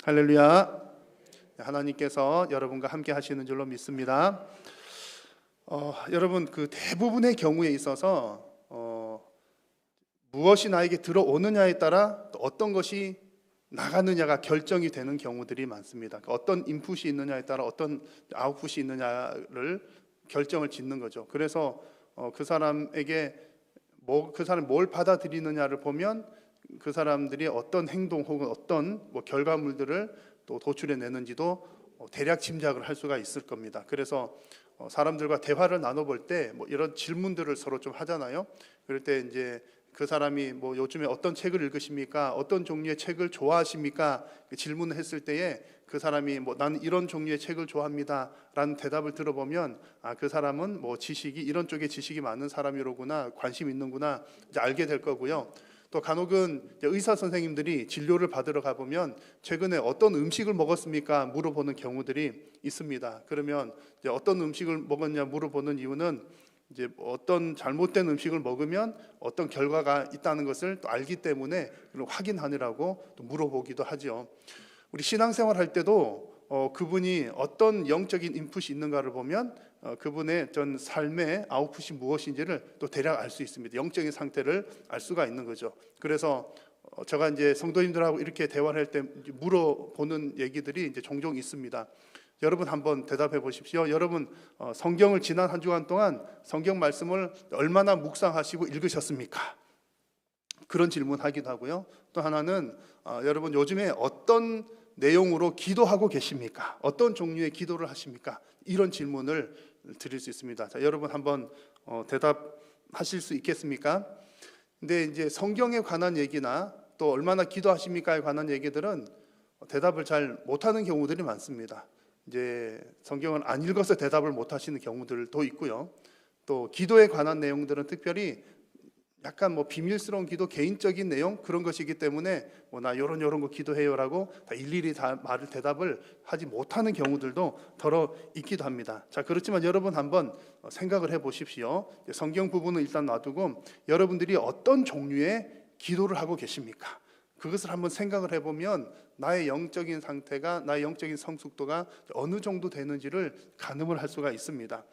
할렐루야. 하나님께서 여러분과 함께 하시는 줄로 믿습니다. 여러분, 그 대부분의 경우에 있어서 무엇이 나에게 들어오느냐에 따라 또 어떤 것이 나가느냐가 결정이 되는 경우들이 많습니다. 어떤 인풋이 있느냐에 따라 어떤 아웃풋이 있느냐를 결정을 짓는 거죠. 그래서 그 사람에게 그 사람이 뭘 받아들이느냐를 보면 그 사람들이 어떤 행동 혹은 어떤 결과물들을 또 도출해 내는지도 대략 짐작을 할 수가 있을 겁니다. 그래서 사람들과 대화를 나눠볼 때 이런 질문들을 서로 좀 하잖아요. 그럴 때 이제 그 사람이 요즘에 어떤 책을 읽으십니까? 어떤 종류의 책을 좋아하십니까? 질문을 했을 때에 그 사람이 나는 이런 종류의 책을 좋아합니다 라는 대답을 들어보면 그 사람은 지식이 이런 쪽에 지식이 많은 사람이로구나, 관심 있는구나 이제 알게 될 거고요. 또 간혹은 의사 선생님들이 진료를 받으러 가보면 최근에 어떤 음식을 먹었습니까? 물어보는 경우들이 있습니다. 그러면 이제 어떤 음식을 먹었냐 물어보는 이유는 이제 어떤 잘못된 음식을 먹으면 어떤 결과가 있다는 것을 또 알기 때문에 확인하느라고 또 물어보기도 하죠. 우리 신앙생활 할 때도 그분이 어떤 영적인 인풋이 있는가를 보면 그분의 전 삶의 아웃풋이 무엇인지를 또 대략 알 수 있습니다. 영적인 상태를 알 수가 있는 거죠. 그래서 제가 이제 성도님들하고 이렇게 대화를 할 때 물어보는 얘기들이 이제 종종 있습니다. 여러분 한번 대답해 보십시오. 여러분 성경을 지난 한 주간 동안 성경 말씀을 얼마나 묵상하시고 읽으셨습니까? 그런 질문하기도 하고요. 또 하나는 여러분 요즘에 어떤 내용으로 기도하고 계십니까? 어떤 종류의 기도를 하십니까? 이런 질문을 드릴 수 있습니다. 자, 여러분 한번 대답하실 수 있겠습니까? 근데 이제 성경에 관한 얘기나 또 얼마나 기도하십니까에 관한 얘기들은 대답을 잘 못하는 경우들이 많습니다. 이제 성경을 안 읽어서 대답을 못하시는 경우들도 있고요. 또 기도에 관한 내용들은 특별히 약간 비밀스러운 기도, 개인적인 내용 그런 것이기 때문에 나 요런 거 기도해요라고 다 일일이 다 대답을 하지 못하는 경우들도 더러 있기도 합니다. 자, 그렇지만 여러분 한번 생각을 해 보십시오. 성경 부분은 일단 놔두고 여러분들이 어떤 종류의 기도를 하고 계십니까? 그것을 한번 생각을 해보면 나의 영적인 상태가, 나의 영적인 성숙도가 어느 정도 되는지를 가늠을 할 수가 있습니다.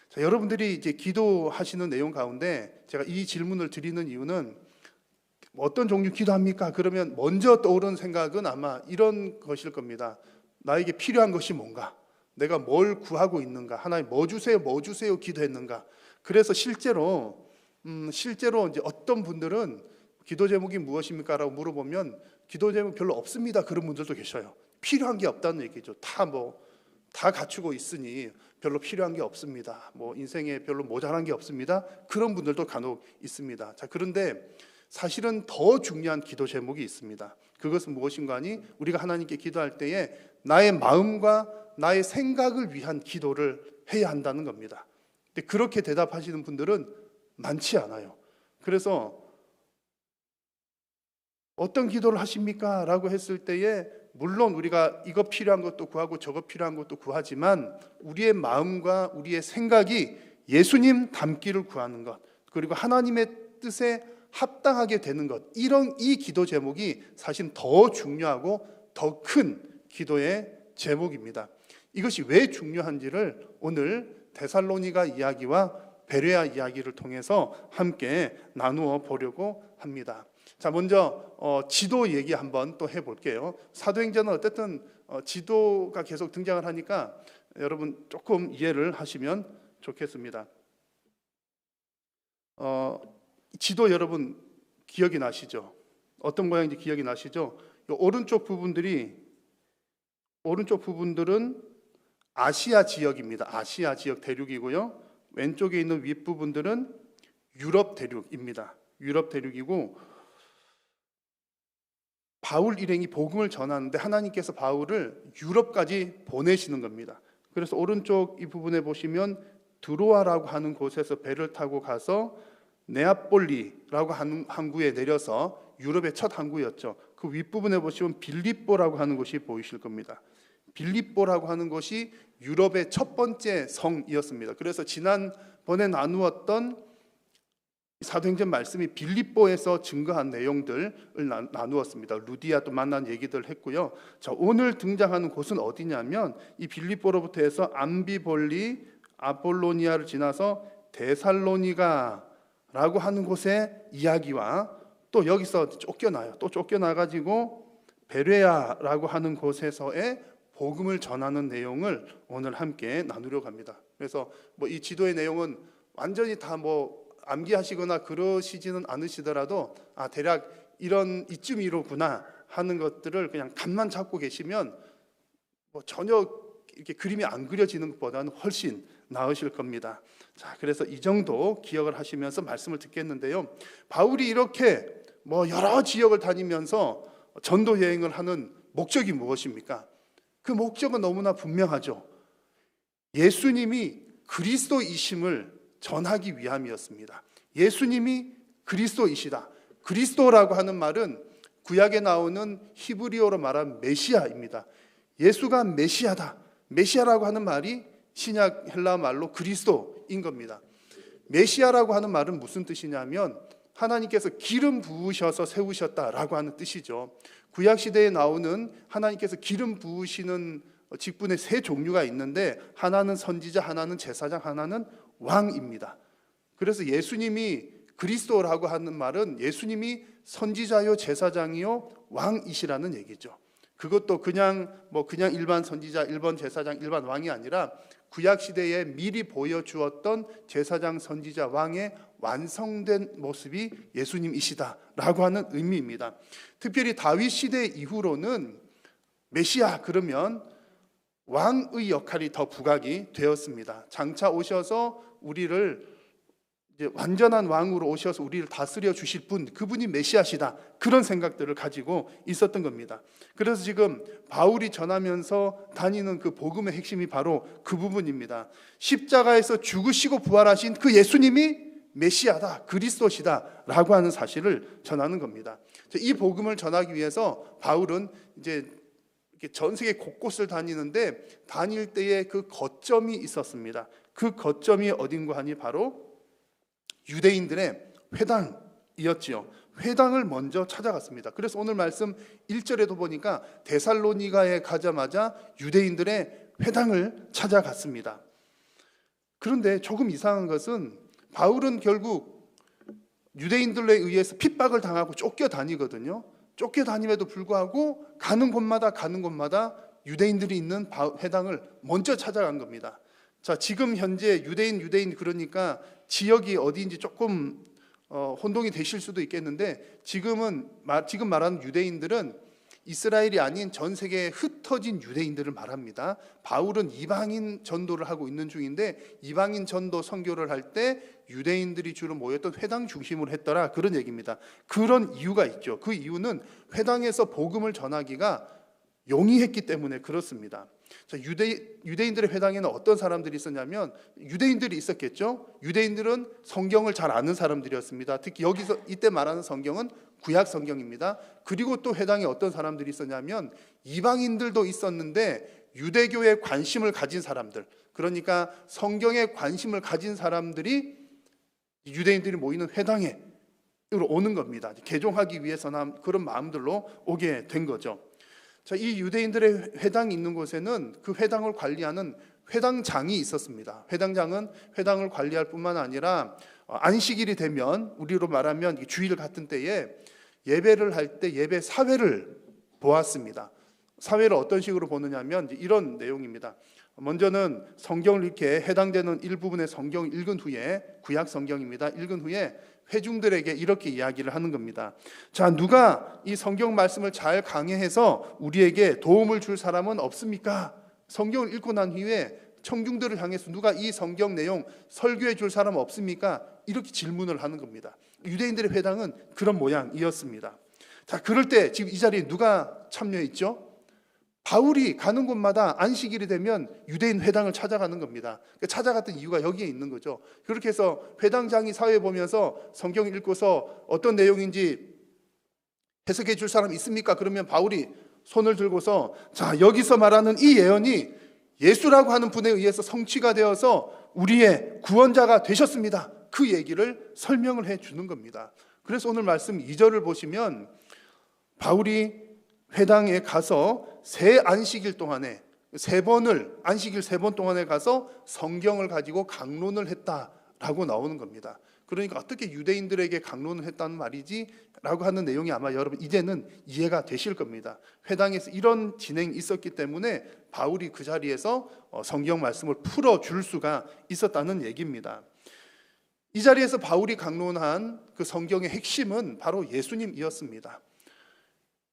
자, 여러분들이 이제 기도하시는 내용 가운데 제가 이 질문을 드리는 이유는 어떤 종류 기도합니까? 그러면 먼저 떠오르는 생각은 아마 이런 것일 겁니다. 나에게 필요한 것이 뭔가? 내가 뭘 구하고 있는가? 하나님 뭐 주세요? 뭐 주세요? 기도했는가? 그래서 실제로 이제 어떤 분들은 기도 제목이 무엇입니까? 라고 물어보면 기도 제목 별로 없습니다. 그런 분들도 계셔요. 필요한 게 없다는 얘기죠. 다 갖추고 있으니 별로 필요한 게 없습니다. 인생에 별로 모자란 게 없습니다. 그런 분들도 간혹 있습니다. 자, 그런데 사실은 더 중요한 기도 제목이 있습니다. 그것은 무엇인가 하니 우리가 하나님께 기도할 때에 나의 마음과 나의 생각을 위한 기도를 해야 한다는 겁니다. 근데 그렇게 대답하시는 분들은 많지 않아요. 그래서 어떤 기도를 하십니까? 라고 했을 때에 물론 우리가 이거 필요한 것도 구하고 저거 필요한 것도 구하지만 우리의 마음과 우리의 생각이 예수님 닮기를 구하는 것, 그리고 하나님의 뜻에 합당하게 되는 것, 이 기도 제목이 사실 더 중요하고 더 큰 기도의 제목입니다. 이것이 왜 중요한지를 오늘 데살로니가 이야기와 베레아 이야기를 통해서 함께 나누어 보려고 합니다. 자, 먼저 지도 얘기 한번 또 해볼게요. 사도행전은 어쨌든 지도가 계속 등장을 하니까 여러분 조금 이해를 하시면 좋겠습니다. 지도 여러분 기억이 나시죠? 어떤 모양인지 기억이 나시죠? 오른쪽 부분들은 아시아 지역입니다. 아시아 지역 대륙이고요. 왼쪽에 있는 윗부분들은 유럽 대륙입니다. 유럽 대륙이고 바울 일행이 복음을 전하는데 하나님께서 바울을 유럽까지 보내시는 겁니다. 그래서 오른쪽 이 부분에 보시면 드로아라고 하는 곳에서 배를 타고 가서 네아폴리라고 하는 항구에 내려서 유럽의 첫 항구였죠. 그 윗부분에 보시면 빌립보라고 하는 곳이 보이실 겁니다. 빌립보라고 하는 곳이 유럽의 첫 번째 성이었습니다. 그래서 지난번에 나누었던 사도행전 말씀이 빌립보에서 증거한 내용들을 나누었습니다. 루디아도 만난 얘기들 했고요. 자, 오늘 등장하는 곳은 어디냐면 이 빌립보로부터 해서 암비볼리, 아폴로니아를 지나서 데살로니가라고 하는 곳의 이야기와 또 여기서 쫓겨나요. 또 쫓겨나가지고 베레아라고 하는 곳에서의 복음을 전하는 내용을 오늘 함께 나누려고 합니다. 그래서 이 지도의 내용은 완전히 다 암기하시거나 그러시지는 않으시더라도 대략 이쯤이로구나 하는 것들을 그냥 감만 잡고 계시면 전혀 이렇게 그림이 안 그려지는 것보다는 훨씬 나으실 겁니다. 자, 그래서 이 정도 기억을 하시면서 말씀을 듣겠는데요. 바울이 이렇게 여러 지역을 다니면서 전도 여행을 하는 목적이 무엇입니까? 그 목적은 너무나 분명하죠. 예수님이 그리스도이심을 전하기 위함이었습니다. 예수님이 그리스도이시다. 그리스도라고 하는 말은 구약에 나오는 히브리어로 말하면 메시아입니다. 예수가 메시아다. 메시아라고 하는 말이 신약 헬라어 말로 그리스도인 겁니다. 메시아라고 하는 말은 무슨 뜻이냐면 하나님께서 기름 부으셔서 세우셨다라고 하는 뜻이죠. 구약 시대에 나오는 하나님께서 기름 부으시는 직분의 세 종류가 있는데 하나는 선지자, 하나는 제사장, 하나는 왕입니다. 그래서 예수님이 그리스도라고 하는 말은 예수님이 선지자요, 제사장이요, 왕이시라는 얘기죠. 그것도 그냥 일반 선지자, 일반 제사장, 일반 왕이 아니라 구약 시대에 미리 보여주었던 제사장, 선지자, 왕의 완성된 모습이 예수님이시다라고 하는 의미입니다. 특별히 다윗 시대 이후로는 메시아 그러면 왕의 역할이 더 부각이 되었습니다. 장차 오셔서 우리를 이제 완전한 왕으로 오셔서 우리를 다스려 주실 분, 그분이 메시아시다. 그런 생각들을 가지고 있었던 겁니다. 그래서 지금 바울이 전하면서 다니는 그 복음의 핵심이 바로 그 부분입니다. 십자가에서 죽으시고 부활하신 그 예수님이 메시아다, 그리스도시다 라고 하는 사실을 전하는 겁니다. 이 복음을 전하기 위해서 바울은 이제 전 세계 곳곳을 다니는데 다닐 때에 그 거점이 있었습니다. 그 거점이 어딘가 하니 바로 유대인들의 회당이었지요. 회당을 먼저 찾아갔습니다. 그래서 오늘 말씀 1절에도 보니까 데살로니가에 가자마자 유대인들의 회당을 찾아갔습니다. 그런데 조금 이상한 것은 바울은 결국 유대인들에 의해서 핍박을 당하고 쫓겨다니거든요. 쫓겨다님에도 불구하고 가는 곳마다 유대인들이 있는 회당을 먼저 찾아간 겁니다. 자, 지금 현재 유대인 그러니까 지역이 어디인지 조금 혼동이 되실 수도 있겠는데 지금 말하는 유대인들은 이스라엘이 아닌 전 세계에 흩어진 유대인들을 말합니다. 바울은 이방인 전도를 하고 있는 중인데 이방인 전도 선교를 할 때 유대인들이 주로 모였던 회당 중심으로 했더라, 그런 얘기입니다. 그런 이유가 있죠. 그 이유는 회당에서 복음을 전하기가 용이했기 때문에 그렇습니다. 자, 유대인들의 회당에는 어떤 사람들이 있었냐면 유대인들이 있었겠죠. 유대인들은 성경을 잘 아는 사람들이었습니다. 특히 이때 말하는 성경은 구약 성경입니다. 그리고 또 회당에 어떤 사람들이 있었냐면 이방인들도 있었는데 유대교에 관심을 가진 사람들, 그러니까 성경에 관심을 가진 사람들이 유대인들이 모이는 회당에 오는 겁니다. 개종하기 위해서나 그런 마음들로 오게 된 거죠. 자, 이 유대인들의 회당이 있는 곳에는 그 회당을 관리하는 회당장이 있었습니다. 회당장은 회당을 관리할 뿐만 아니라 안식일이 되면 우리로 말하면 주일 같은 때에 예배를 할 때 예배 사회를 보았습니다. 사회를 어떤 식으로 보느냐면 이런 내용입니다. 먼저는 성경을 이렇게 해당되는 일부분의 성경을 읽은 후에, 구약 성경입니다. 읽은 후에 회중들에게 이렇게 이야기를 하는 겁니다. 자, 누가 이 성경 말씀을 잘 강해해서 우리에게 도움을 줄 사람은 없습니까? 성경을 읽고 난 후에 청중들을 향해서 누가 이 성경 내용 설교해 줄 사람 없습니까? 이렇게 질문을 하는 겁니다. 유대인들의 회당은 그런 모양이었습니다. 자, 그럴 때 지금 이 자리에 누가 참여했죠? 바울이 가는 곳마다 안식일이 되면 유대인 회당을 찾아가는 겁니다. 찾아갔던 이유가 여기에 있는 거죠. 그렇게 해서 회당장이 사회 보면서 성경 읽고서 어떤 내용인지 해석해 줄 사람 있습니까? 그러면 바울이 손을 들고서 자, 여기서 말하는 이 예언이 예수라고 하는 분에 의해서 성취가 되어서 우리의 구원자가 되셨습니다. 그 얘기를 설명을 해 주는 겁니다. 그래서 오늘 말씀 2절을 보시면 바울이 회당에 가서 새 안식일 동안에 안식일 3번 동안에 가서 성경을 가지고 강론을 했다라고 나오는 겁니다. 그러니까 어떻게 유대인들에게 강론을 했다는 말이지? 라고 하는 내용이 아마 여러분 이제는 이해가 되실 겁니다. 회당에서 이런 진행이 있었기 때문에 바울이 그 자리에서 성경 말씀을 풀어줄 수가 있었다는 얘기입니다. 이 자리에서 바울이 강론한 그 성경의 핵심은 바로 예수님이었습니다.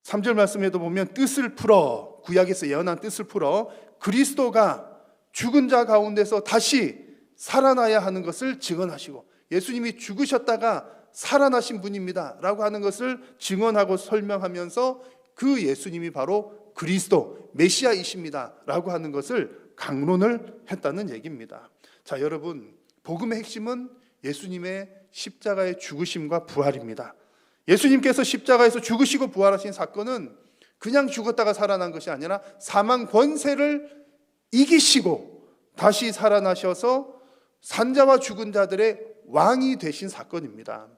3절 말씀에도 보면 뜻을 풀어, 구약에서 예언한 뜻을 풀어 그리스도가 죽은 자 가운데서 다시 살아나야 하는 것을 증언하시고, 예수님이 죽으셨다가 살아나신 분입니다 라고 하는 것을 증언하고 설명하면서 그 예수님이 바로 그리스도 메시아이십니다 라고 하는 것을 강론을 했다는 얘기입니다. 자, 여러분, 복음의 핵심은 예수님의 십자가의 죽으심과 부활입니다. 예수님께서 십자가에서 죽으시고 부활하신 사건은 그냥 죽었다가 살아난 것이 아니라 사망 권세를 이기시고 다시 살아나셔서 산자와 죽은 자들의 왕이 되신 사건입니다.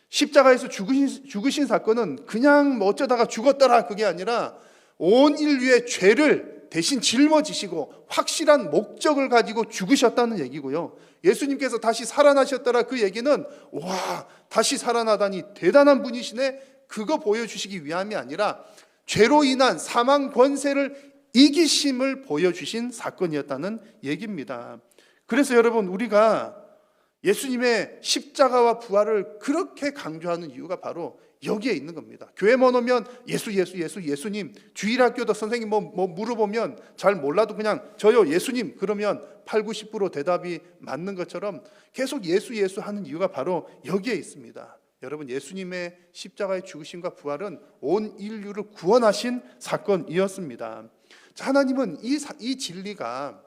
십자가에서 죽으신 사건은 그냥 뭐 어쩌다가 죽었더라 그게 아니라 온 인류의 죄를 대신 짊어지시고 확실한 목적을 가지고 죽으셨다는 얘기고요. 예수님께서 다시 살아나셨더라 그 얘기는 와, 다시 살아나다니 대단한 분이시네, 그거 보여주시기 위함이 아니라 죄로 인한 사망 권세를 이기심을 보여주신 사건이었다는 얘기입니다. 그래서 여러분, 우리가 예수님의 십자가와 부활을 그렇게 강조하는 이유가 바로 여기에 있는 겁니다. 교회만 오면 예수님, 주일학교도 선생님 뭐 물어보면 잘 몰라도 그냥 저요 예수님 그러면 80-90% 대답이 맞는 것처럼 계속 예수 하는 이유가 바로 여기에 있습니다. 여러분, 예수님의 십자가의 죽으심과 부활은 온 인류를 구원하신 사건이었습니다. 자, 하나님은 이 진리가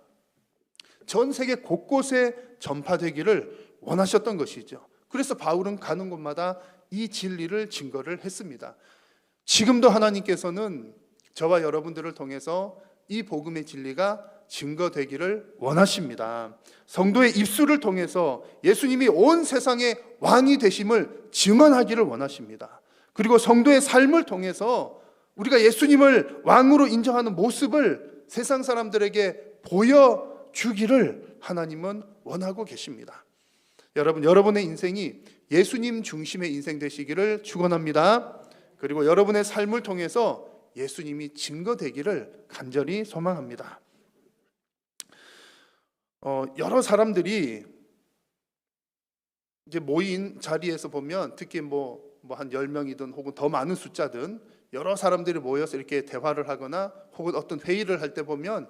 전 세계 곳곳에 전파되기를 원하셨던 것이죠. 그래서 바울은 가는 곳마다 이 진리를 증거를 했습니다. 지금도 하나님께서는 저와 여러분들을 통해서 이 복음의 진리가 증거되기를 원하십니다. 성도의 입술을 통해서 예수님이 온 세상의 왕이 되심을 증언하기를 원하십니다. 그리고 성도의 삶을 통해서 우리가 예수님을 왕으로 인정하는 모습을 세상 사람들에게 보여주기를 하나님은 원하고 계십니다. 여러분, 여러분의 인생이 예수님 중심의 인생 되시기를 축원합니다. 그리고 여러분의 삶을 통해서 예수님이 증거되기를 간절히 소망합니다. 여러 사람들이 이제 모인 자리에서 보면 특히 뭐 한 10명이든 혹은 더 많은 숫자든 여러 사람들이 모여서 이렇게 대화를 하거나 혹은 어떤 회의를 할 때 보면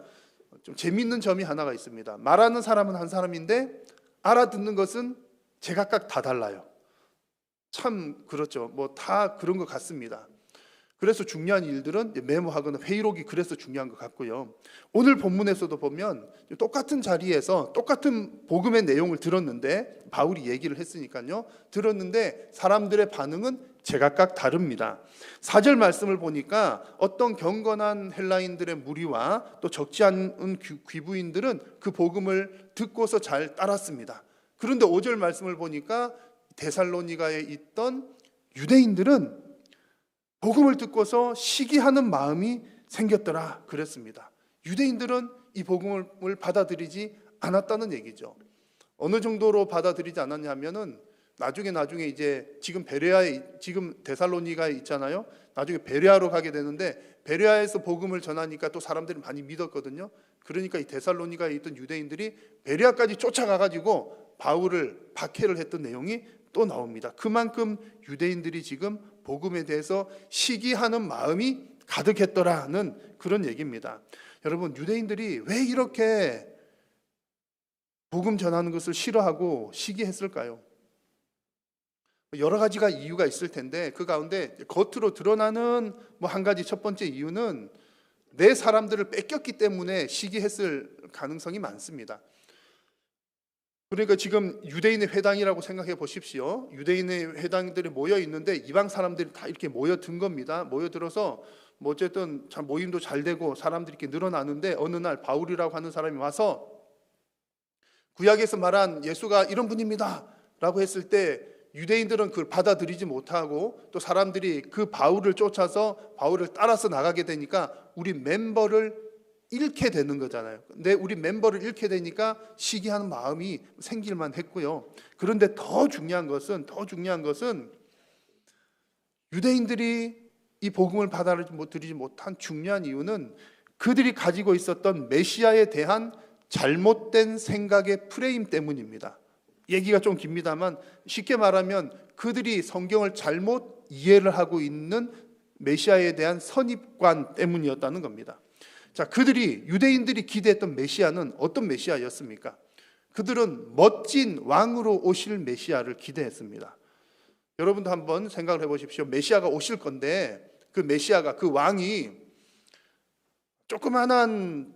좀 재미있는 점이 하나가 있습니다. 말하는 사람은 한 사람인데 알아듣는 것은 제각각 다 달라요. 참 그렇죠. 뭐 다 그런 것 같습니다. 그래서 중요한 일들은 메모하거나 회의록이 그래서 중요한 것 같고요. 오늘 본문에서도 보면 똑같은 자리에서 똑같은 복음의 내용을 들었는데 바울이 얘기를 했으니까요. 들었는데 사람들의 반응은 제각각 다릅니다. 4절 말씀을 보니까 어떤 경건한 헬라인들의 무리와 또 적지 않은 귀부인들은 그 복음을 듣고서 잘 따랐습니다. 그런데 5절 말씀을 보니까 데살로니가에 있던 유대인들은 복음을 듣고서 시기하는 마음이 생겼더라 그랬습니다. 유대인들은 이 복음을 받아들이지 않았다는 얘기죠. 어느 정도로 받아들이지 않았냐면은 나중에 이제 지금 데살로니가에 있잖아요. 나중에 베레아로 가게 되는데 베레아에서 복음을 전하니까 또 사람들이 많이 믿었거든요. 그러니까 이 데살로니가에 있던 유대인들이 베레아까지 쫓아가가지고 바울을 박해를 했던 내용이 또 나옵니다. 그만큼 유대인들이 지금 복음에 대해서 시기하는 마음이 가득했더라는 그런 얘기입니다. 여러분, 유대인들이 왜 이렇게 복음 전하는 것을 싫어하고 시기했을까요? 여러 가지가 이유가 있을 텐데 그 가운데 겉으로 드러나는 한 가지, 첫 번째 이유는 내 사람들을 뺏겼기 때문에 시기했을 가능성이 많습니다. 그러니까 지금 유대인의 회당이라고 생각해 보십시오. 유대인의 회당들이 모여 있는데 이방 사람들이 다 이렇게 모여든 겁니다. 모여들어서 뭐 어쨌든 참 모임도 잘 되고 사람들이 이렇게 늘어나는데 어느 날 바울이라고 하는 사람이 와서 구약에서 말한 예수가 이런 분입니다. 라고 했을 때 유대인들은 그걸 받아들이지 못하고 또 사람들이 그 바울을 쫓아서 바울을 따라서 나가게 되니까 우리 멤버를 잃게 되는 거잖아요. 근데 우리 멤버를 잃게 되니까 시기하는 마음이 생길만 했고요. 그런데 더 중요한 것은 유대인들이 이 복음을 받아들이지 못한 중요한 이유는 그들이 가지고 있었던 메시아에 대한 잘못된 생각의 프레임 때문입니다. 얘기가 좀 깁니다만 쉽게 말하면 그들이 성경을 잘못 이해를 하고 있는 메시아에 대한 선입관 때문이었다는 겁니다. 자, 유대인들이 기대했던 메시아는 어떤 메시아였습니까? 그들은 멋진 왕으로 오실 메시아를 기대했습니다. 여러분도 한번 생각을 해보십시오. 메시아가 오실 건데 그 메시아가, 그 왕이 조그만한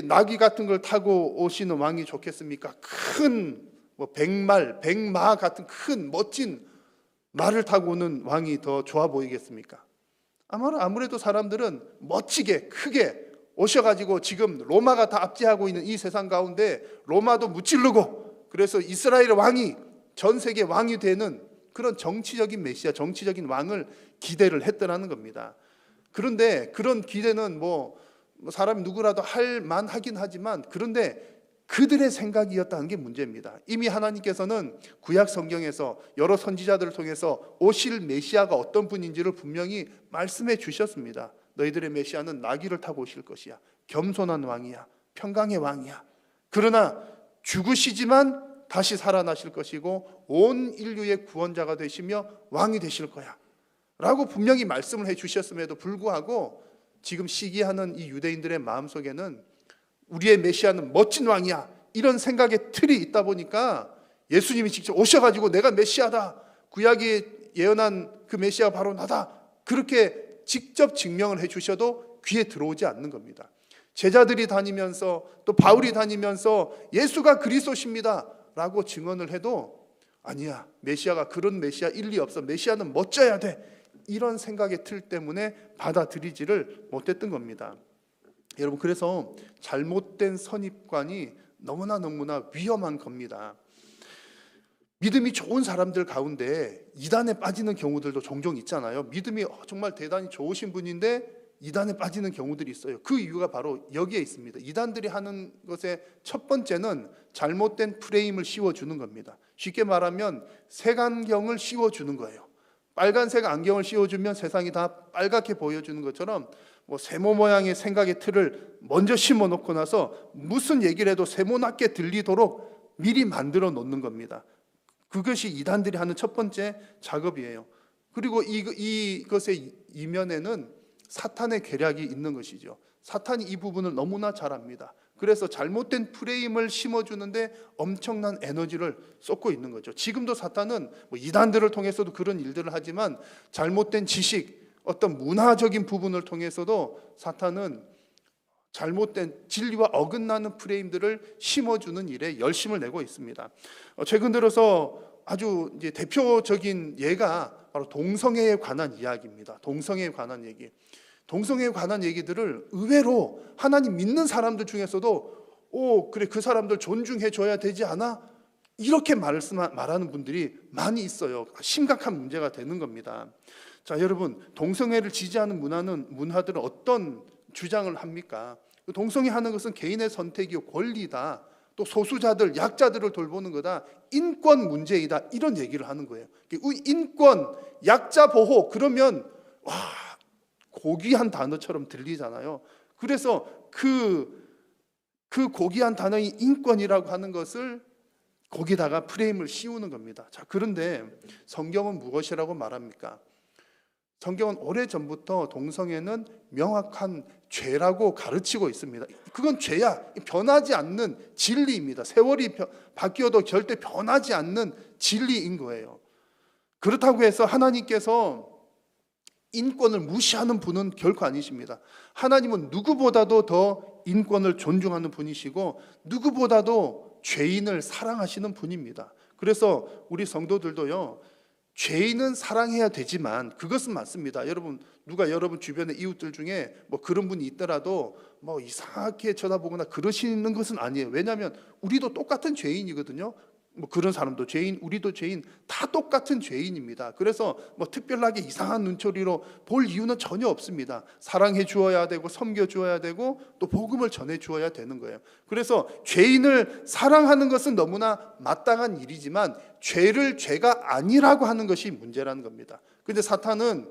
나귀 같은 걸 타고 오시는 왕이 좋겠습니까? 큰 백마 같은 큰 멋진 말을 타고 오는 왕이 더 좋아 보이겠습니까? 아무래도 사람들은 멋지게 크게 오셔가지고 지금 로마가 다 압제하고 있는 이 세상 가운데 로마도 무찌르고 그래서 이스라엘 왕이 전 세계 왕이 되는 그런 정치적인 메시아, 정치적인 왕을 기대를 했더라는 겁니다. 그런데 그런 기대는 사람 누구라도 할 만하긴 하지만 그런데 그들의 생각이었다는 게 문제입니다. 이미 하나님께서는 구약 성경에서 여러 선지자들을 통해서 오실 메시아가 어떤 분인지를 분명히 말씀해 주셨습니다. 너희들의 메시아는 나귀를 타고 오실 것이야. 겸손한 왕이야. 평강의 왕이야. 그러나 죽으시지만 다시 살아나실 것이고 온 인류의 구원자가 되시며 왕이 되실 거야 라고 분명히 말씀을 해 주셨음에도 불구하고 지금 시기하는 이 유대인들의 마음속에는 우리의 메시아는 멋진 왕이야 이런 생각의 틀이 있다 보니까 예수님이 직접 오셔가지고 내가 메시아다, 구약이 예언한 그 메시아가 바로 나다, 그렇게 직접 증명을 해 주셔도 귀에 들어오지 않는 겁니다. 제자들이 다니면서 또 바울이 다니면서 예수가 그리스도십니다 라고 증언을 해도 아니야, 메시아가 그런 메시아 일리 없어, 메시아는 멋져야 돼, 이런 생각의 틀 때문에 받아들이지를 못했던 겁니다. 여러분, 그래서 잘못된 선입관이 너무나 위험한 겁니다. 믿음이 좋은 사람들 가운데 이단에 빠지는 경우들도 종종 있잖아요. 믿음이 정말 대단히 좋으신 분인데 이단에 빠지는 경우들이 있어요. 그 이유가 바로 여기에 있습니다. 이단들이 하는 것의 첫 번째는 잘못된 프레임을 씌워주는 겁니다. 쉽게 말하면 색안경을 씌워주는 거예요. 빨간색 안경을 씌워주면 세상이 다 빨갛게 보여주는 것처럼 세모 모양의 생각의 틀을 먼저 심어놓고 나서 무슨 얘기를 해도 세모나게 들리도록 미리 만들어 놓는 겁니다. 그것이 이단들이 하는 첫 번째 작업이에요. 그리고 이것의 이면에는 사탄의 계략이 있는 것이죠. 사탄이 이 부분을 너무나 잘 압니다. 그래서 잘못된 프레임을 심어주는데 엄청난 에너지를 쏟고 있는 거죠. 지금도 사탄은 이단들을 통해서도 그런 일들을 하지만 잘못된 지식, 어떤 문화적인 부분을 통해서도 사탄은 잘못된 진리와 어긋나는 프레임들을 심어주는 일에 열심을 내고 있습니다. 최근 들어서 아주 이제 대표적인 예가 바로 동성애에 관한 이야기입니다. 동성애에 관한 얘기. 동성애에 관한 얘기들을 의외로 하나님 믿는 사람들 중에서도 그래, 그 사람들 존중해 줘야 되지 않아? 이렇게 말하는 분들이 많이 있어요. 심각한 문제가 되는 겁니다. 자, 여러분, 동성애를 지지하는 문화들은 어떤 주장을 합니까? 동성애 하는 것은 개인의 선택이요, 권리다. 또 소수자들, 약자들을 돌보는 거다. 인권 문제이다. 이런 얘기를 하는 거예요. 인권, 약자 보호, 그러면 고귀한 단어처럼 들리잖아요. 그래서 그 고귀한 단어인 인권이라고 하는 것을 거기다가 프레임을 씌우는 겁니다. 자, 그런데 성경은 무엇이라고 말합니까? 성경은 오래전부터 동성애는 명확한 죄라고 가르치고 있습니다. 그건 죄야. 변하지 않는 진리입니다. 세월이 바뀌어도 절대 변하지 않는 진리인 거예요. 그렇다고 해서 하나님께서 인권을 무시하는 분은 결코 아니십니다. 하나님은 누구보다도 더 인권을 존중하는 분이시고 누구보다도 죄인을 사랑하시는 분입니다. 그래서 우리 성도들도요, 죄인은 사랑해야 되지만 그것은 맞습니다. 여러분, 누가 여러분 주변의 이웃들 중에 그런 분이 있더라도 이상하게 쳐다보거나 그러시는 것은 아니에요. 왜냐하면 우리도 똑같은 죄인이거든요. 뭐 그런 사람도 죄인, 우리도 죄인, 다 똑같은 죄인입니다. 그래서 뭐 특별하게 이상한 눈초리로 볼 이유는 전혀 없습니다. 사랑해 주어야 되고 섬겨 주어야 되고 또 복음을 전해 주어야 되는 거예요. 그래서 죄인을 사랑하는 것은 너무나 마땅한 일이지만 죄를 죄가 아니라고 하는 것이 문제라는 겁니다. 근데 사탄은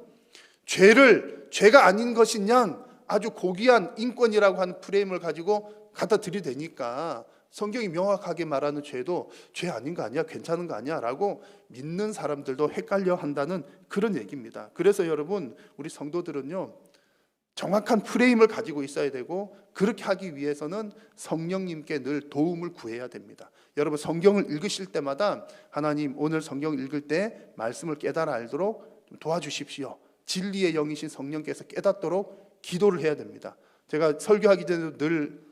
죄를 죄가 아닌 것인 양 아주 고귀한 인권이라고 하는 프레임을 가지고 갖다 들이대니까 성경이 명확하게 말하는 죄도 죄 아닌 거 아니야? 괜찮은 거 아니야? 라고 믿는 사람들도 헷갈려 한다는 그런 얘기입니다. 그래서 여러분, 우리 성도들은요, 정확한 프레임을 가지고 있어야 되고 그렇게 하기 위해서는 성령님께 늘 도움을 구해야 됩니다. 여러분, 성경을 읽으실 때마다 하나님, 오늘 성경 읽을 때 말씀을 깨달아 알도록 도와주십시오. 진리의 영이신 성령께서 깨닫도록 기도를 해야 됩니다. 제가 설교하기 전에도 늘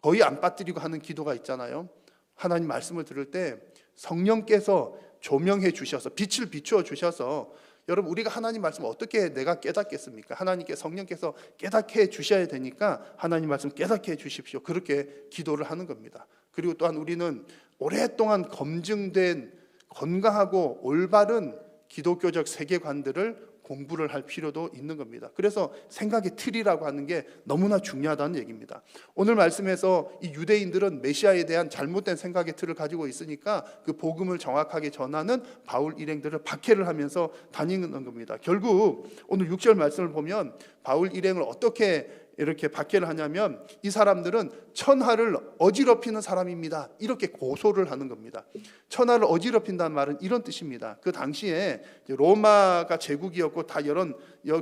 거의 안 빠뜨리고 하는 기도가 있잖아요. 하나님 말씀을 들을 때 성령께서 조명해 주셔서 빛을 비추어 주셔서, 여러분, 우리가 하나님 말씀을 어떻게 내가 깨닫겠습니까? 하나님께 성령께서 깨닫게 해 주셔야 되니까 하나님 말씀 깨닫게 해 주십시오. 그렇게 기도를 하는 겁니다. 그리고 또한 우리는 오랫동안 검증된 건강하고 올바른 기독교적 세계관들을 공부를 할 필요도 있는 겁니다. 그래서 생각의 틀이라고 하는 게 너무나 중요하다는 얘기입니다. 오늘 말씀에서 이 유대인들은 메시아에 대한 잘못된 생각의 틀을 가지고 있으니까 그 복음을 정확하게 전하는 바울 일행들을 박해를 하면서 다니는 겁니다. 결국 오늘 6절 말씀을 보면 바울 일행을 어떻게 이렇게 박해를 하냐면, 이 사람들은 천하를 어지럽히는 사람입니다, 이렇게 고소를 하는 겁니다. 천하를 어지럽힌다는 말은 이런 뜻입니다. 그 당시에 로마가 제국이었고 다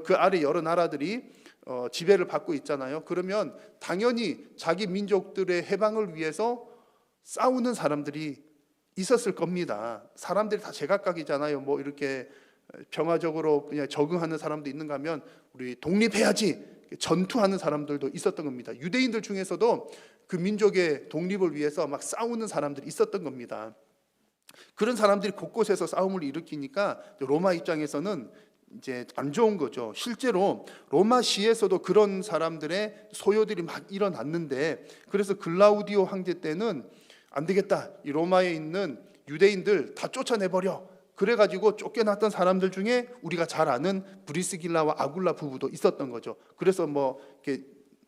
그 아래 여러 나라들이 지배를 받고 있잖아요. 그러면 당연히 자기 민족들의 해방을 위해서 싸우는 사람들이 있었을 겁니다. 사람들이 다 제각각이잖아요. 뭐 이렇게 평화적으로 그냥 적응하는 사람도 있는가 하면 우리 독립해야지 전투하는 사람들도 있었던 겁니다. 유대인들 중에서도 그 민족의 독립을 위해서 막 싸우는 사람들이 있었던 겁니다. 그런 사람들이 곳곳에서 싸움을 일으키니까 로마 입장에서는 이제 안 좋은 거죠. 실제로 로마시에서도 그런 사람들의 소요들이 막 일어났는데, 그래서 글라우디오 황제 때는 안 되겠다, 이 로마에 있는 유대인들 다 쫓아내버려. 그래가지고 쫓겨났던 사람들 중에 우리가 잘 아는 브리스길라와 아굴라 부부도 있었던 거죠. 그래서 뭐 이렇게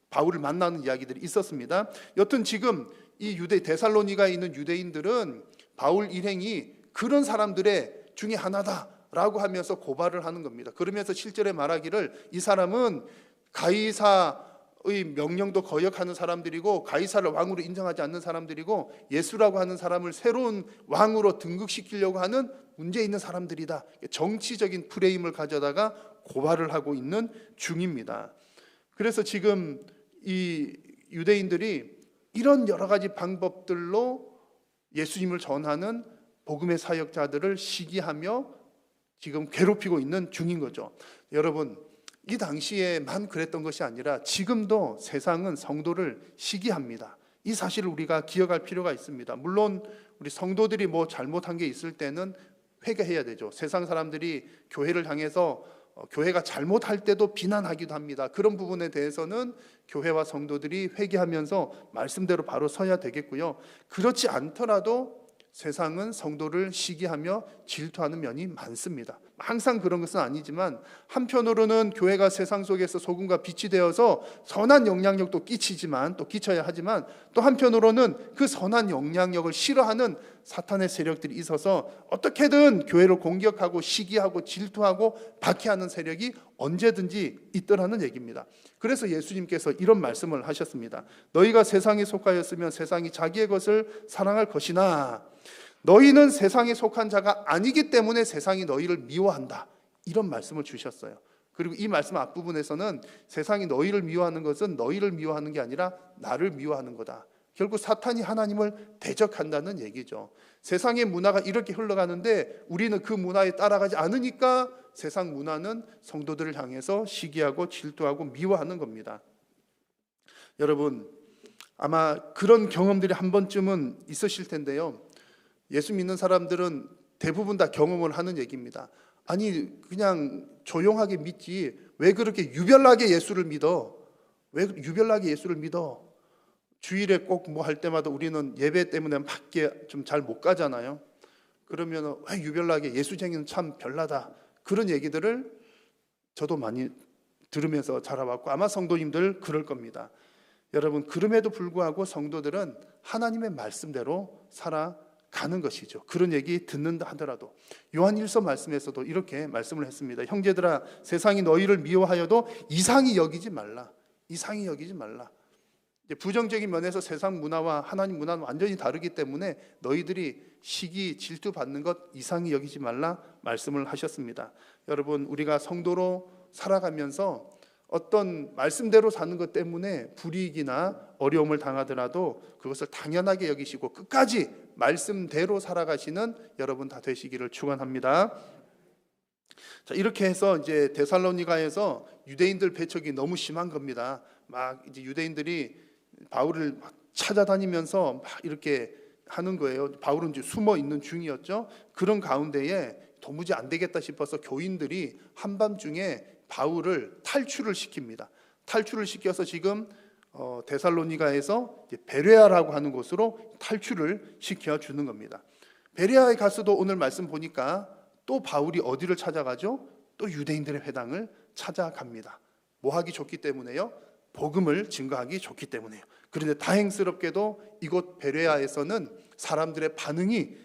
바울을 만나는 이야기들이 있었습니다. 여튼 지금 이 데살로니가에 있는 유대인들은 바울 일행이 그런 사람들의 중에 하나다라고 하면서 고발을 하는 겁니다. 그러면서 실제로 말하기를, 이 사람은 가이사의 명령도 거역하는 사람들이고 가이사를 왕으로 인정하지 않는 사람들이고 예수라고 하는 사람을 새로운 왕으로 등극시키려고 하는 문제 있는 사람들이다. 정치적인 프레임을 가져다가 고발을 하고 있는 중입니다. 그래서 지금 이 유대인들이 이런 여러 가지 방법들로 예수님을 전하는 복음의 사역자들을 시기하며 지금 괴롭히고 있는 중인 거죠. 여러분, 이 당시에만 그랬던 것이 아니라 지금도 세상은 성도를 시기합니다. 이 사실을 우리가 기억할 필요가 있습니다. 물론 우리 성도들이 뭐 잘못한 게 있을 때는 회개해야 되죠. 세상 사람들이 교회를 향해서 교회가 잘못할 때도 비난하기도 합니다. 그런 부분에 대해서는 교회와 성도들이 회개하면서 말씀대로 바로 서야 되겠고요. 그렇지 않더라도 세상은 성도를 시기하며 질투하는 면이 많습니다. 항상 그런 것은 아니지만 한편으로는 교회가 세상 속에서 소금과 빛이 되어서 선한 영향력도 끼치지만 또 끼쳐야 하지만, 또 한편으로는 그 선한 영향력을 싫어하는 사탄의 세력들이 있어서 어떻게든 교회를 공격하고 시기하고 질투하고 박해하는 세력이 언제든지 있더라는 얘기입니다. 그래서 예수님께서 이런 말씀을 하셨습니다. 너희가 세상에 속하였으면 세상이 자기의 것을 사랑할 것이나 너희는 세상에 속한 자가 아니기 때문에 세상이 너희를 미워한다, 이런 말씀을 주셨어요. 그리고 이 말씀 앞부분에서는 세상이 너희를 미워하는 것은 너희를 미워하는 게 아니라 나를 미워하는 거다. 결국 사탄이 하나님을 대적한다는 얘기죠. 세상의 문화가 이렇게 흘러가는데 우리는 그 문화에 따라가지 않으니까 세상 문화는 성도들을 향해서 시기하고 질투하고 미워하는 겁니다. 여러분, 아마 그런 경험들이 한 번쯤은 있으실 텐데요. 예수 믿는 사람들은 대부분 다 경험을 하는 얘기입니다. 아니, 그냥 조용하게 믿지 왜 그렇게 유별나게 예수를 믿어? 왜 유별나게 예수를 믿어? 주일에 꼭 뭐 할 때마다 우리는 예배 때문에 밖에 좀 잘 못 가잖아요. 그러면 왜 유별나게 예수쟁이는 참 별나다, 그런 얘기들을 저도 많이 들으면서 자라왔고 아마 성도님들 그럴 겁니다. 여러분, 그럼에도 불구하고 성도들은 하나님의 말씀대로 살아가는 것이죠. 그런 얘기 듣는다 하더라도 요한일서 말씀에서도 이렇게 말씀을 했습니다. 형제들아, 세상이 너희를 미워하여도 이상히 여기지 말라. 이상히 여기지 말라. 부정적인 면에서 세상 문화와 하나님 문화는 완전히 다르기 때문에 너희들이 시기 질투 받는 것 이상히 여기지 말라 말씀을 하셨습니다. 여러분, 우리가 성도로 살아가면서 어떤 말씀대로 사는 것 때문에 불이익이나 어려움을 당하더라도 그것을 당연하게 여기시고 끝까지 말씀대로 살아가시는 여러분 다 되시기를 축원합니다. 자, 이렇게 해서 이제 데살로니가에서 유대인들 배척이 너무 심한 겁니다. 막 이제 유대인들이 바울을 막 찾아다니면서 막 이렇게 하는 거예요. 바울은 이제 숨어 있는 중이었죠. 그런 가운데에 도무지 안 되겠다 싶어서 교인들이 한밤중에 바울을 탈출을 시킵니다. 탈출을 시켜서 지금 데살로니가에서 베레아라고 하는 곳으로 탈출을 시켜주는 겁니다. 베레아에 가서도 오늘 말씀 보니까 또 바울이 어디를 찾아가죠? 또 유대인들의 회당을 찾아갑니다. 뭐 하기 좋기 때문에요? 복음을 증거하기 좋기 때문에요. 그런데 다행스럽게도 이곳 베레아에서는 사람들의 반응이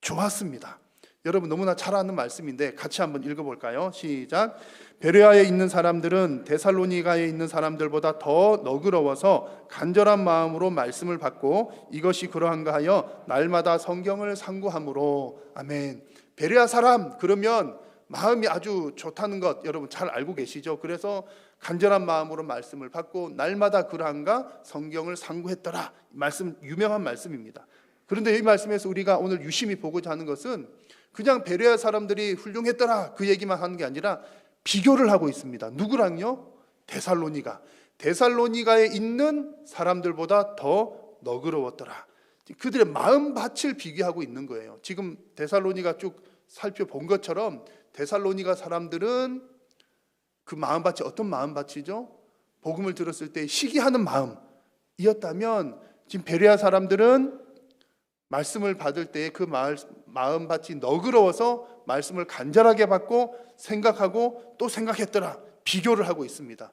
좋았습니다. 여러분, 너무나 잘 아는 말씀인데 같이 한번 읽어볼까요? 시작. 베레아에 있는 사람들은 데살로니가에 있는 사람들보다 더 너그러워서 간절한 마음으로 말씀을 받고 이것이 그러한가 하여 날마다 성경을 상고함으로. 아멘. 베레아 사람, 그러면 마음이 아주 좋다는 것 여러분 잘 알고 계시죠? 그래서 간절한 마음으로 말씀을 받고 날마다 그러한가 성경을 상고했더라. 말씀, 유명한 말씀입니다. 그런데 이 말씀에서 우리가 오늘 유심히 보고자 하는 것은 그냥 베레아 사람들이 훌륭했더라 그 얘기만 하는 게 아니라 비교를 하고 있습니다. 누구랑요? 데살로니가. 데살로니가에 있는 사람들보다 더 너그러웠더라. 그들의 마음밭을 비교하고 있는 거예요. 지금 데살로니가 쭉 살펴본 것처럼 데살로니가 사람들은 그 마음밭이 어떤 마음밭이죠? 복음을 들었을 때 시기하는 마음이었다면 지금 베레아 사람들은 말씀을 받을 때 그 마음밭이 너그러워서 말씀을 간절하게 받고 생각하고 또 생각했더라. 비교를 하고 있습니다.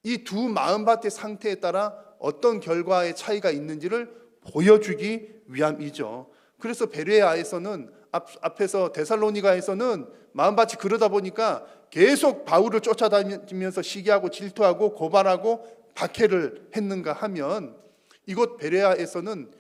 이 두 마음밭의 상태에 따라 어떤 결과의 차이가 있는지를 보여주기 위함이죠. 그래서 베레아에서는 앞에서 데살로니가에서는 마음밭이 그러다 보니까 계속 바울을 쫓아다니면서 시기하고 질투하고 고발하고 박해를 했는가 하면 이곳 베레아에서는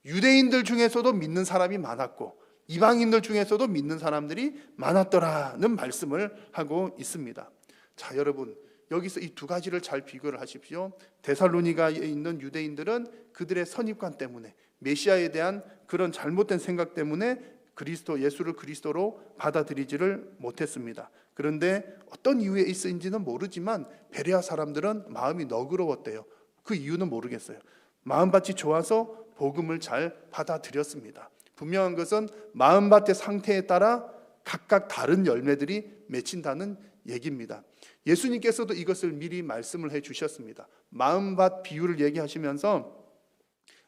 유대인들 중에서도 믿는 사람이 많았고 이방인들 중에서도 믿는 사람들이 많았더라는 말씀을 하고 있습니다. 자, 여러분, 여기서 이 두 가지를 잘 비교를 하십시오. 데살로니가에 있는 유대인들은 그들의 선입관 때문에 메시아에 대한 그런 잘못된 생각 때문에 그리스도 예수를 그리스도로 받아들이지를 못했습니다. 그런데 어떤 이유에 있었는지는 모르지만 베레아 사람들은 마음이 너그러웠대요. 그 이유는 모르겠어요. 마음밭이 좋아서 복음을 잘 받아들였습니다. 분명한 것은 마음밭의 상태에 따라 각각 다른 열매들이 맺힌다는 얘기입니다. 예수님께서도 이것을 미리 말씀을 해주셨습니다. 마음밭 비유를 얘기하시면서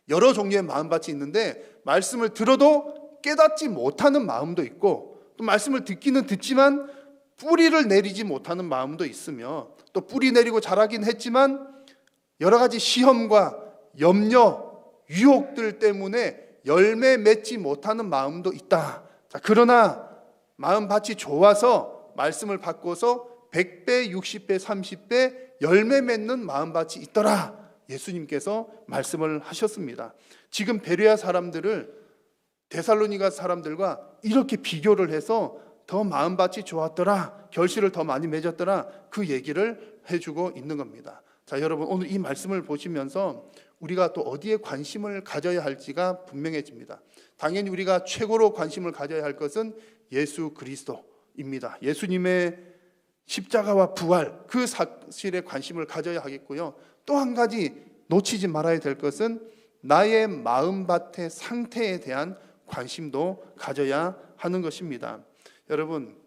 여러 종류의 마음밭이 있는데 말씀을 들어도 깨닫지 못하는 마음도 있고 또 말씀을 듣기는 듣지만 뿌리를 내리지 못하는 마음도 있으며 또 뿌리 내리고 자라긴 했지만 여러 가지 시험과 염려, 유혹들 때문에 열매 맺지 못하는 마음도 있다. 자, 그러나 마음밭이 좋아서 말씀을 받고서 100배, 60배, 30배 열매 맺는 마음밭이 있더라. 예수님께서 말씀을 하셨습니다. 지금 베레아 사람들을 데살로니가 사람들과 이렇게 비교를 해서 더 마음밭이 좋았더라, 결실을 더 많이 맺었더라, 그 얘기를 해주고 있는 겁니다. 자, 여러분, 오늘 이 말씀을 보시면서 우리가 또 어디에 관심을 가져야 할지가 분명해집니다. 당연히 우리가 최고로 관심을 가져야 할 것은 예수 그리스도입니다. 예수님의 십자가와 부활, 그 사실에 관심을 가져야 하겠고요. 또 한 가지 놓치지 말아야 될 것은 나의 마음밭의 상태에 대한 관심도 가져야 하는 것입니다. 여러분,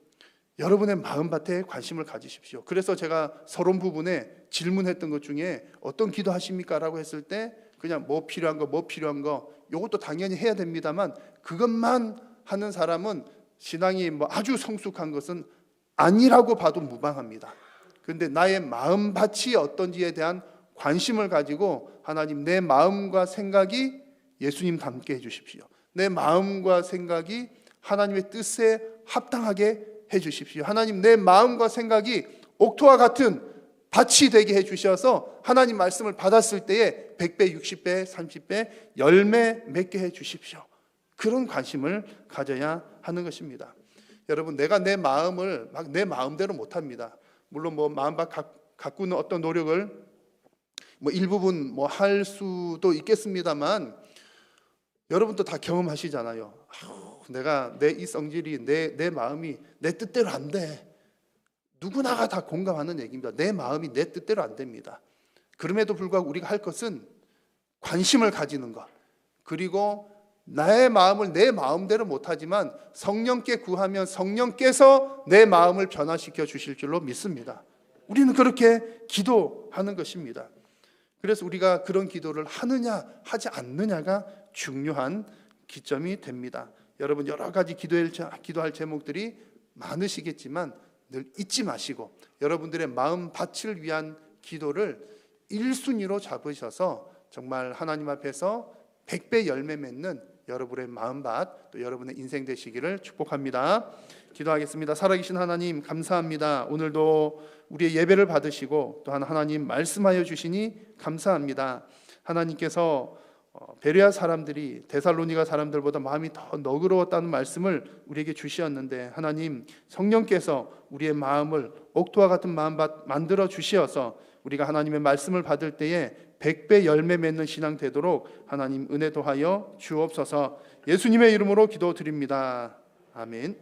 여러분의 마음밭에 관심을 가지십시오. 그래서 제가 서론 부분에 질문했던 것 중에 어떤 기도하십니까? 라고 했을 때 그냥 뭐 필요한 거 이것도 당연히 해야 됩니다만 그것만 하는 사람은 신앙이 뭐 아주 성숙한 것은 아니라고 봐도 무방합니다. 그런데 나의 마음밭이 어떤지에 대한 관심을 가지고 하나님, 내 마음과 생각이 예수님 닮게 해주십시오. 내 마음과 생각이 하나님의 뜻에 합당하게 해주십시오. 하나님, 내 마음과 생각이 옥토와 같은 밭이 되게 해주셔서 하나님 말씀을 받았을 때에 100배, 60배, 30배 열매 맺게 해주십시오. 그런 관심을 가져야 하는 것입니다. 여러분, 내가 내 마음을 막 내 마음대로 못합니다. 물론 뭐 마음밭 가꾸는 어떤 노력을 뭐 일부분 뭐 할 수도 있겠습니다만 여러분도 다 경험하시잖아요. 내가 내 이 성질이 내 마음이 내 뜻대로 안 돼. 누구나가 다 공감하는 얘기입니다. 내 마음이 내 뜻대로 안 됩니다. 그럼에도 불구하고 우리가 할 것은 관심을 가지는 것, 그리고 나의 마음을 내 마음대로 못하지만 성령께 구하면 성령께서 내 마음을 변화시켜 주실 줄로 믿습니다. 우리는 그렇게 기도하는 것입니다. 그래서 우리가 그런 기도를 하느냐 하지 않느냐가 중요한 기점이 됩니다. 여러분, 여러 가지 기도할 제목들이 많으시겠지만 늘 잊지 마시고 여러분들의 마음밭을 위한 기도를 1순위로 잡으셔서 정말 하나님 앞에서 100배 열매 맺는 여러분의 마음밭, 또 여러분의 인생 되시기를 축복합니다. 기도하겠습니다. 살아계신 하나님, 감사합니다. 오늘도 우리의 예배를 받으시고 또한 하나님 말씀하여 주시니 감사합니다. 하나님께서 베레아 사람들이 데살로니가 사람들보다 마음이 더 너그러웠다는 말씀을 우리에게 주시었는데, 하나님 성령께서 우리의 마음을 옥토와 같은 마음밭 만들어 주시어서 우리가 하나님의 말씀을 받을 때에 100배 열매 맺는 신앙 되도록 하나님 은혜 도하여 주옵소서. 예수님의 이름으로 기도드립니다. 아멘.